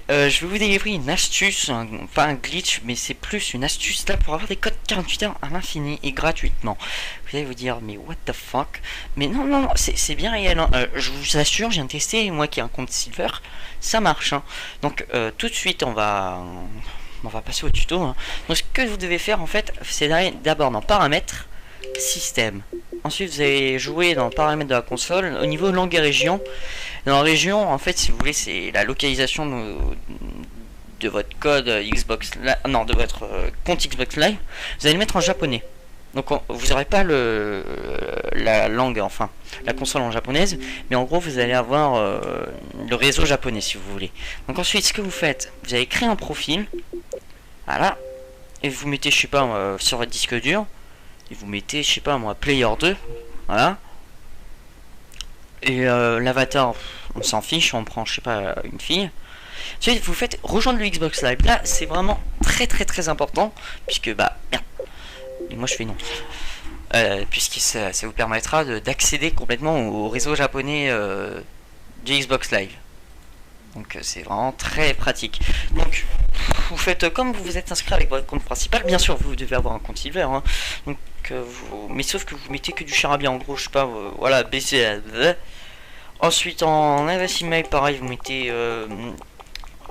je vais vous délivrer une astuce, pas un glitch, mais c'est plus une astuce là pour avoir des codes 48 heures à l'infini et gratuitement. Vous allez vous dire, mais what the fuck? Mais non, non, non, c'est bien réel, hein. Je vous assure, je viens de tester, moi qui ai un compte Silver, ça marche, hein. Donc, tout de suite, on va passer au tuto, hein. Donc, ce que vous devez faire en fait, c'est d'aller d'abord dans Paramètres, Système. Ensuite, vous allez jouer dans Paramètres de la console au niveau langue et région. Dans la région, en fait, si vous voulez, c'est la localisation de votre code Xbox Live, non, de votre compte Xbox Live. Vous allez le mettre en japonais. Donc, vous n'aurez pas la langue, enfin, la console en japonaise, mais en gros, vous allez avoir le réseau japonais, si vous voulez. Donc, ensuite, ce que vous faites, vous allez créer un profil, voilà, et vous mettez, je sais pas, sur votre disque dur, et vous mettez, je sais pas moi, Player 2, voilà. Et l'avatar, on s'en fiche, on prend, je sais pas, une fille. Ensuite, vous faites rejoindre le Xbox Live. Là, c'est vraiment très important, puisque, bah, merde. Et moi, je fais non. Puisque ça vous permettra d'accéder complètement au réseau japonais du Xbox Live. Donc, c'est vraiment très pratique. Donc, vous faites comme vous vous êtes inscrit avec votre compte principal. Bien sûr, vous devez avoir un compte Silver, hein. Donc, mais sauf que vous mettez que du charabia, en gros, je sais pas, voilà, BC. Ensuite, en adresse email, pareil, vous mettez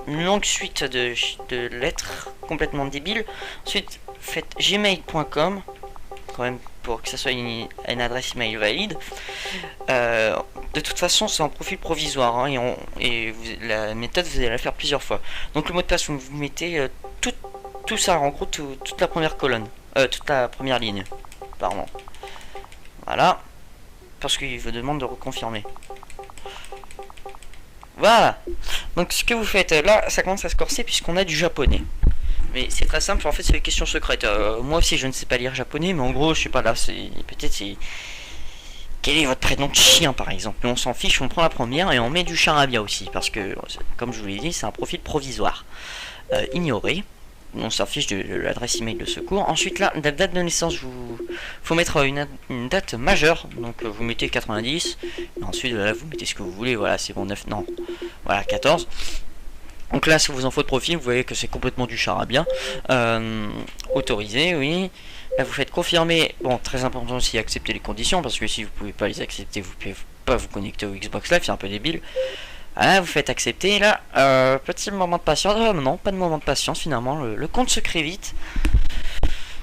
une longue suite de lettres complètement débiles. Ensuite, faites gmail.com, quand même, pour que ça soit une adresse email valide. De toute façon, c'est en profil provisoire, hein, et la méthode, vous allez la faire plusieurs fois. Donc, le mot de passe, vous mettez tout ça, en gros, toute la première colonne, toute la première ligne, pardon. Voilà, parce qu'il vous demande de reconfirmer. Voilà. Donc ce que vous faites là, ça commence à se corser puisqu'on a du japonais. Mais c'est très simple, en fait c'est des questions secrètes. Moi aussi je ne sais pas lire japonais, mais en gros je sais pas là, peut-être c'est... Quel est votre prénom de chien par exemple? Mais on s'en fiche, on prend la première et on met du charabia aussi. Parce que, comme je vous l'ai dit, c'est un profil provisoire. Ignoré. On s'en fiche de l'adresse email de secours. Ensuite là, la date de naissance, faut mettre une date majeure. Donc vous mettez 90. Et ensuite là, vous mettez ce que vous voulez. Voilà, c'est bon, 9, non. Voilà, 14. Donc là, si vous en faites profil, vous voyez que c'est complètement du charabia. Autorisé, oui. Là, vous faites confirmer. Bon, très important aussi, accepter les conditions. Parce que si vous pouvez pas les accepter, vous pouvez pas vous connecter au Xbox Live. C'est un peu débile. Voilà, vous faites accepter. Là, petit moment de patience. Non, pas de moment de patience finalement. Le compte se crée vite.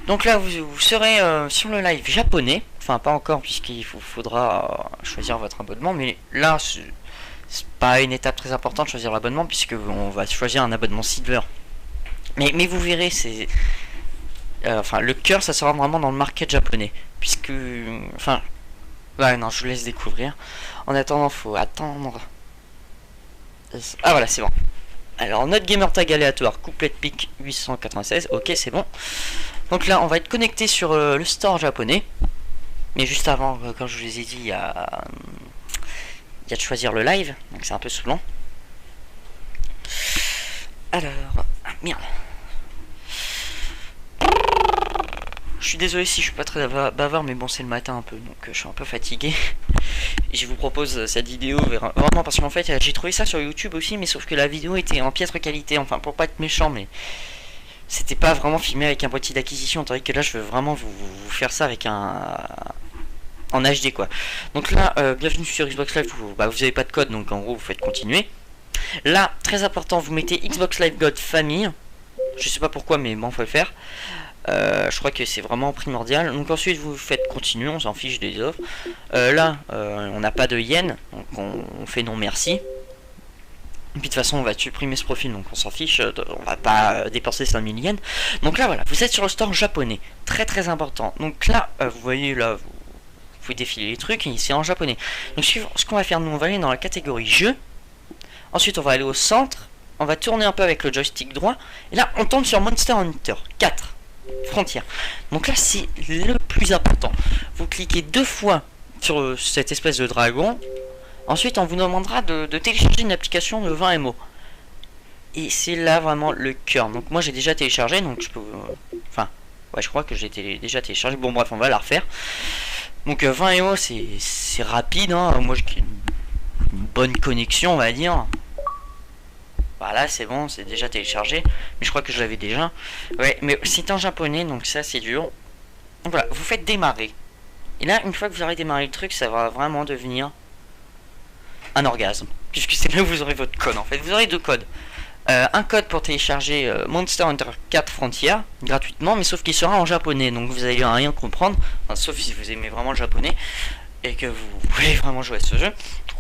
Donc là, vous serez sur le live japonais. Enfin, pas encore, puisqu'il faudra choisir votre abonnement. Mais là, c'est pas une étape très importante de choisir l'abonnement, puisque on va choisir un abonnement Silver. Mais vous verrez, c'est... enfin, le cœur, ça sera vraiment dans le market japonais. Puisque... Enfin... Ouais, non, je vous laisse découvrir. En attendant, faut attendre... Ah voilà, c'est bon. Alors, notre gamer tag aléatoire, couplet pic 896, ok, c'est bon. Donc là, on va être connecté sur le store japonais. Mais juste avant, comme je vous ai dit, il y a de choisir le live, donc c'est un peu saoulant. Alors, ah, merde. Je suis désolé si je suis pas très bavard, mais bon, c'est le matin un peu, donc je suis un peu fatigué. Et je vous propose cette vidéo vraiment parce qu'en fait, j'ai trouvé ça sur YouTube aussi, mais sauf que la vidéo était en piètre qualité, enfin, pour pas être méchant, mais c'était pas vraiment filmé avec un boîtier d'acquisition, tandis que là, je veux vraiment vous faire ça avec en HD, quoi. Donc là, bienvenue sur Xbox Live, vous avez pas de code, donc en gros, vous faites continuer. Là, très important, vous mettez Xbox Live God Famille. Je sais pas pourquoi, mais bon, faut le faire. Je crois que c'est vraiment primordial. Donc ensuite vous faites continuer, on s'en fiche des offres. Là on n'a pas de yens, donc on fait non merci. Et puis de toute façon on va supprimer ce profil, donc on s'en fiche, on va pas dépenser 5000 yens. Donc là voilà, vous êtes sur le store japonais, très important. Donc là vous voyez là, vous pouvez défiler les trucs et c'est en japonais. Donc ce qu'on va faire, nous on va aller dans la catégorie jeu. Ensuite on va aller au centre, on va tourner un peu avec le joystick droit. Et là on tombe sur Monster Hunter 4 Frontières. Donc là c'est le plus important. Vous cliquez 2 fois sur cette espèce de dragon. Ensuite on vous demandera de télécharger une application de 20 MO. Et c'est là vraiment le cœur. Donc moi j'ai déjà téléchargé, donc je peux... Enfin, ouais, je crois que j'ai déjà téléchargé. Bon bref, on va la refaire. Donc 20 MO c'est rapide, hein. Moi j'ai une bonne connexion on va dire. Voilà, c'est bon, c'est déjà téléchargé. Mais je crois que je l'avais déjà. Ouais, mais c'est en japonais, donc ça c'est dur. Donc voilà, vous faites démarrer. Et là, une fois que vous aurez démarré le truc, ça va vraiment devenir un orgasme. Puisque c'est là où vous aurez votre code en fait. Vous aurez deux codes. Un code pour télécharger Monster Hunter 4 Frontier gratuitement, mais sauf qu'il sera en japonais, donc vous allez rien comprendre, enfin, sauf si vous aimez vraiment le japonais et que vous voulez vraiment jouer à ce jeu.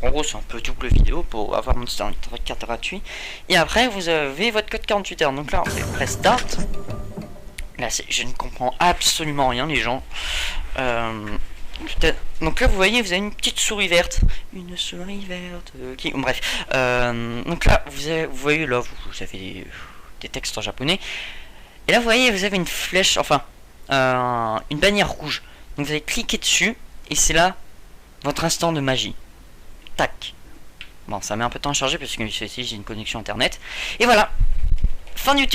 En gros, c'est un peu double vidéo pour avoir Monster Hunter 4 gratuit. Et après, vous avez votre code 48 heures. Donc là, on fait press start. Là, je ne comprends absolument rien, les gens. Donc là, vous voyez, vous avez une petite souris verte. Une souris verte. Bon, bref. Donc là, vous voyez, là, vous avez des textes en japonais. Et là, vous voyez, vous avez une flèche, enfin, une bannière rouge. Donc vous allez cliquer dessus. Et c'est là votre instant de magie. Tac. Bon, ça met un peu de temps à charger parce que j'ai une connexion internet. Et voilà. Fin du tuto.